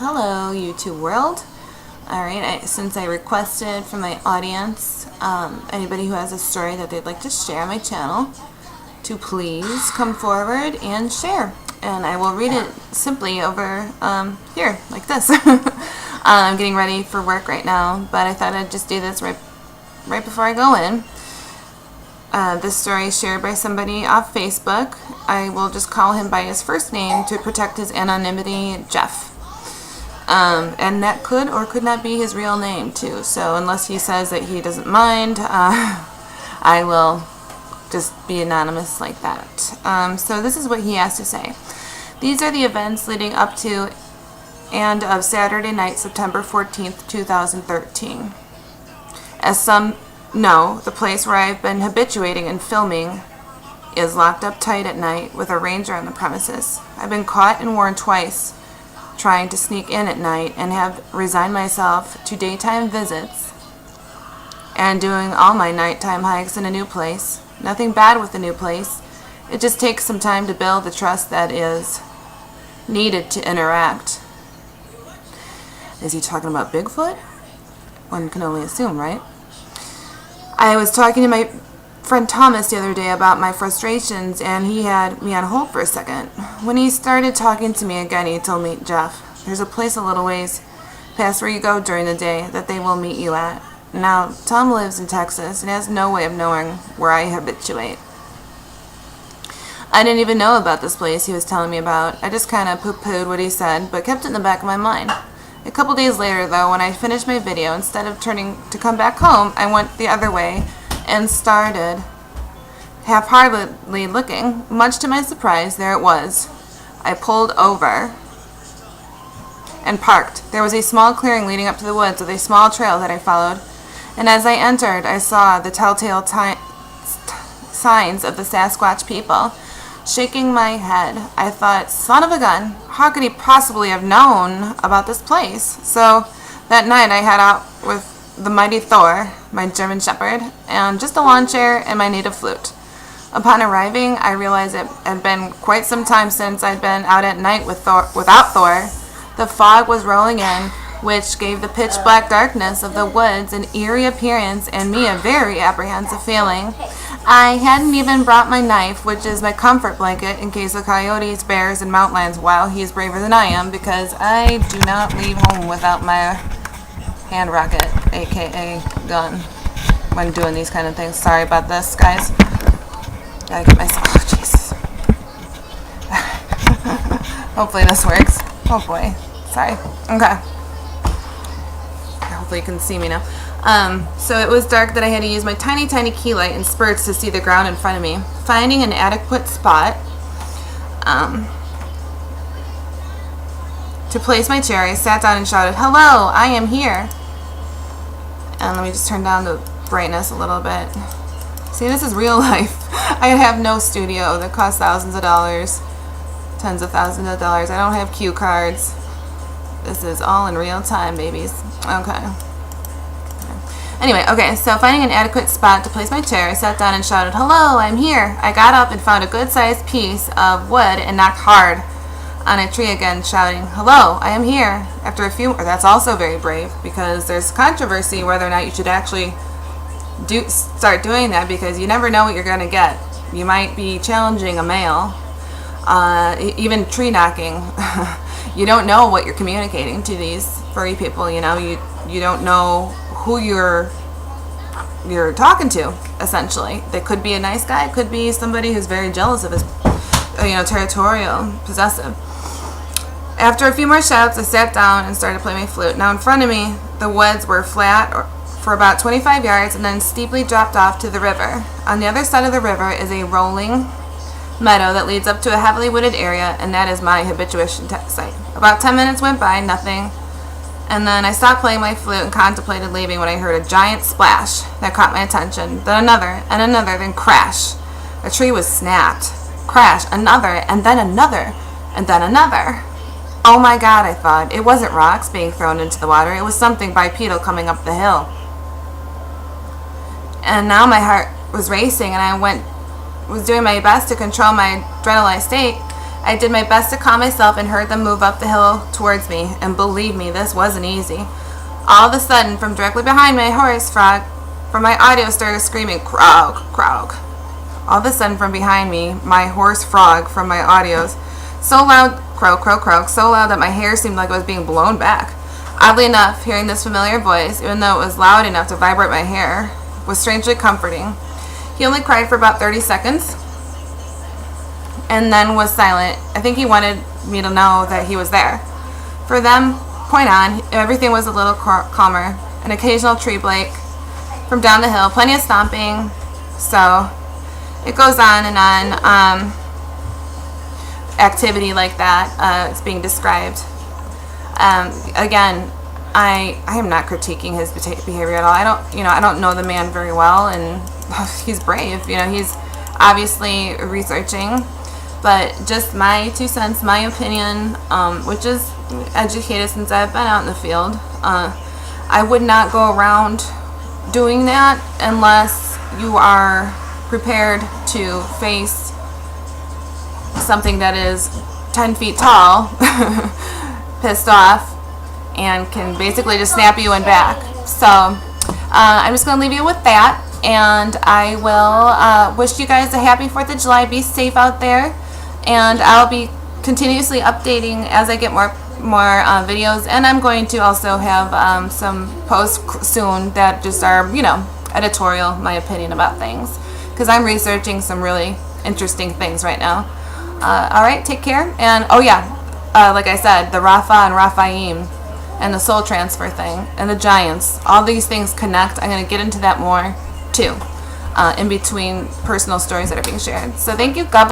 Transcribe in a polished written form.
Hello, YouTube world. Alright, since I requested from my audience, anybody who has a story that they'd like to share on my channel, to please come forward and share. And I will read it simply over here, like this. I'm getting ready for work right now, but I thought I'd just do this right before I go in. This story is shared by somebody off Facebook. I will just call him by his first name to protect his anonymity, Jeff. And that could or could not be his real name too. So unless he says that he doesn't mind, I will just be anonymous like that. So this is what he has to say. These are the events leading up to and of Saturday night, September 14th, 2013. As some know, the place where I've been habituating and filming is locked up tight at night with a ranger on the premises. I've been caught and warned twice trying to sneak in at night and have resigned myself to daytime visits and doing all my nighttime hikes in a new place. Nothing bad with the new place. It just takes some time to build the trust that is needed to interact. Is he talking about Bigfoot? One can only assume, right? I was talking to my friend Thomas the other day about my frustrations, and he had me on hold for a second. When he started talking to me again, he told me, Jeff, there's a place a little ways past where you go during the day that they will meet you at. Now, Tom lives in Texas and has no way of knowing where I habituate. I didn't even know about this place he was telling me about. I just kind of poo-pooed what he said, but kept it in the back of my mind. A couple days later, though, when I finished my video, instead of turning to come back home, I went the other way and started half-heartedly looking. Much to my surprise, there it was. I pulled over and parked. There was a small clearing leading up to the woods with a small trail that I followed, and as I entered, I saw the telltale signs of the Sasquatch people. Shaking my head, I thought, son of a gun, how could he possibly have known about this place? So that night I had out with the mighty Thor, my German Shepherd, and just a lawn chair and my native flute. Upon arriving, I realized it had been quite some time since I'd been out at night without Thor. The fog was rolling in, which gave the pitch black darkness of the woods an eerie appearance and me a very apprehensive feeling. I hadn't even brought my knife, which is my comfort blanket in case of coyotes, bears, and mountain lions. Wow, he's braver than I am, because I do not leave home without my hand rocket, aka gun, when doing these kind of things. Sorry about this, guys. Gotta get myself. Oh, Jesus. Hopefully this works. Oh boy. Sorry. Okay. Hopefully you can see me now. So it was dark that I had to use my tiny key light and spurts to see the ground in front of me. Finding an adequate spot to place my chair, I sat down and shouted, "Hello, I am here." And let me just turn down the brightness a little bit. See, this is real life. I have no studio that costs thousands of dollars, tens of thousands of dollars. I don't have cue cards. This is all in real time, babies. Okay. Anyway, okay, so finding an adequate spot to place my chair, I sat down and shouted, "Hello, I'm here." I got up and found a good-sized piece of wood and knocked hard on a tree again, shouting, "Hello, I am here." After a few, that's also very brave, because there's controversy whether or not you should actually start doing that, because you never know what you're going to get. You might be challenging a male, even tree knocking. You don't know what you're communicating to these furry people. You know, you don't know who you're talking to, essentially. They could be a nice guy, could be somebody who's very jealous of his, territorial, possessive. After a few more shouts, I sat down and started playing my flute. Now in front of me, the woods were flat for about 25 yards and then steeply dropped off to the river. On the other side of the river is a rolling meadow that leads up to a heavily wooded area, and that is my habituation site. About 10 minutes went by, nothing. And then I stopped playing my flute and contemplated leaving when I heard a giant splash that caught my attention. Then another, and another, then crash. A tree was snapped. Crash, another, and then another, and then another. Oh my God, I thought. It wasn't rocks being thrown into the water. It was something bipedal coming up the hill. And now my heart was racing, and I was doing my best to control my adrenaline state. I did my best to calm myself and heard them move up the hill towards me, and believe me, this wasn't easy. All of a sudden, from directly behind my horse frog, from my audio started screaming, "Krog, krog." All of a sudden, from behind me, my horse frog from my audios, so loud, croak, croak, croak, so loud that my hair seemed like it was being blown back. Oddly enough, hearing this familiar voice, even though it was loud enough to vibrate my hair, was strangely comforting. He only cried for about 30 seconds and then was silent. I think he wanted me to know that he was there. For them, point on, everything was a little calmer. An occasional tree break from down the hill, plenty of stomping. So it goes on and on. Activity like that is being described. Again, I am not critiquing his behavior at all. I don't know the man very well, and he's brave. He's obviously researching, but just my 2 cents, my opinion, which is educated since I've been out in the field. I would not go around doing that unless you are prepared to face something that is 10 feet tall, pissed off, and can basically just snap you in back. So I'm just going to leave you with that, and I will wish you guys a happy 4th of July. Be safe out there, and I'll be continuously updating as I get more videos, and I'm going to also have some posts soon that just are, editorial, my opinion about things, because I'm researching some really interesting things right now. Alright, take care, and like I said, the Rapha and Raphaim and the soul transfer thing and the giants, all these things connect. I'm going to get into that more too in between personal stories that are being shared. So thank you. God bless.